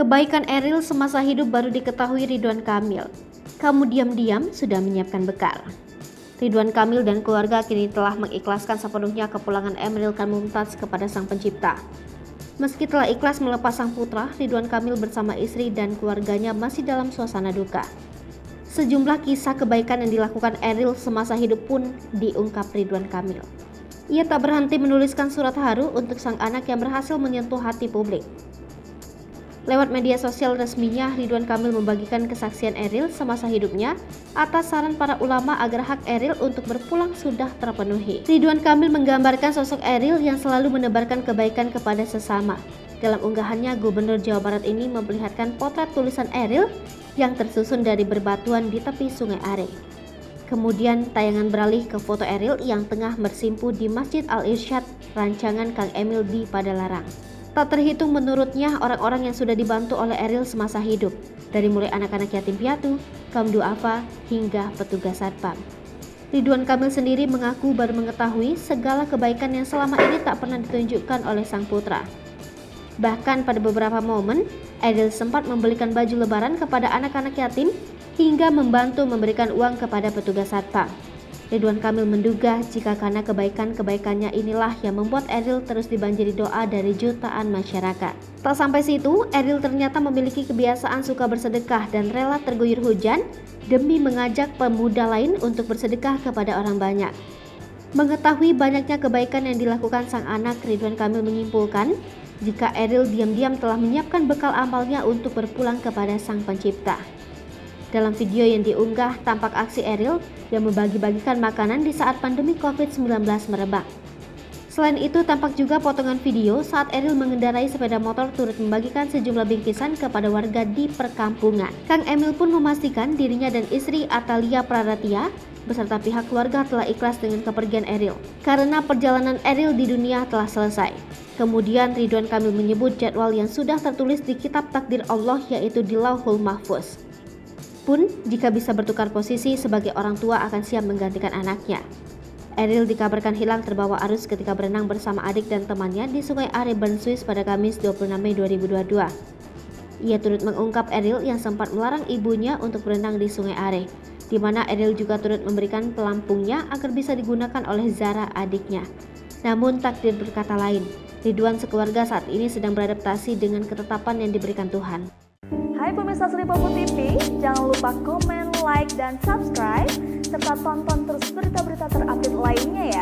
Kebaikan Eril semasa hidup baru diketahui Ridwan Kamil. Kamu diam-diam sudah menyiapkan bekal. Ridwan Kamil dan keluarga kini telah mengikhlaskan sepenuhnya kepulangan Emeril Khan Mumtaz kepada Sang Pencipta. Meski telah ikhlas melepas sang putra, Ridwan Kamil bersama istri dan keluarganya masih dalam suasana duka. Sejumlah kisah kebaikan yang dilakukan Eril semasa hidup pun diungkap Ridwan Kamil. Ia tak berhenti menuliskan surat haru untuk sang anak yang berhasil menyentuh hati publik. Lewat media sosial resminya, Ridwan Kamil membagikan kesaksian Eril semasa hidupnya atas saran para ulama agar hak Eril untuk berpulang sudah terpenuhi. Ridwan Kamil menggambarkan sosok Eril yang selalu menebarkan kebaikan kepada sesama. Dalam unggahannya, Gubernur Jawa Barat ini memperlihatkan potret tulisan Eril yang tersusun dari berbatuan di tepi Sungai Are. Kemudian tayangan beralih ke foto Eril yang tengah bersimpu di Masjid Al-Irsyad rancangan Kang Emil di Padalarang. Tak terhitung menurutnya orang-orang yang sudah dibantu oleh Eril semasa hidup, dari mulai anak-anak yatim piatu, kaum duafa, hingga petugas satpam. Ridwan Kamil sendiri mengaku baru mengetahui segala kebaikan yang selama ini tak pernah ditunjukkan oleh sang putra. Bahkan pada beberapa momen, Eril sempat membelikan baju lebaran kepada anak-anak yatim hingga membantu memberikan uang kepada petugas satpam. Ridwan Kamil menduga jika karena kebaikan-kebaikannya inilah yang membuat Eril terus dibanjiri doa dari jutaan masyarakat. Tak sampai situ, Eril ternyata memiliki kebiasaan suka bersedekah dan rela terguyur hujan demi mengajak pemuda lain untuk bersedekah kepada orang banyak. Mengetahui banyaknya kebaikan yang dilakukan sang anak, Ridwan Kamil menyimpulkan jika Eril diam-diam telah menyiapkan bekal amalnya untuk berpulang kepada Sang Pencipta. Dalam video yang diunggah, tampak aksi Eril yang membagi-bagikan makanan di saat pandemi COVID-19 merebak. Selain itu, tampak juga potongan video saat Eril mengendarai sepeda motor turut membagikan sejumlah bingkisan kepada warga di perkampungan. Kang Emil pun memastikan dirinya dan istri Atalia Praratia beserta pihak keluarga telah ikhlas dengan kepergian Eril karena perjalanan Eril di dunia telah selesai. Kemudian Ridwan Kamil menyebut jadwal yang sudah tertulis di kitab takdir Allah, yaitu di Lauhul Mahfuz. Pun jika bisa bertukar posisi sebagai orang tua akan siap menggantikan anaknya. Eril dikabarkan hilang terbawa arus ketika berenang bersama adik dan temannya di Sungai Are, Bern, Swiss pada Kamis 26 Mei 2022. Ia turut mengungkap Eril yang sempat melarang ibunya untuk berenang di Sungai Are, di mana Eril juga turut memberikan pelampungnya agar bisa digunakan oleh Zara, adiknya. Namun takdir berkata lain, Ridwan sekeluarga saat ini sedang beradaptasi dengan ketetapan yang diberikan Tuhan. Hai pemirsa Sri Popo TV, jangan lupa komen, like, dan subscribe, serta tonton terus berita-berita terupdate lainnya ya.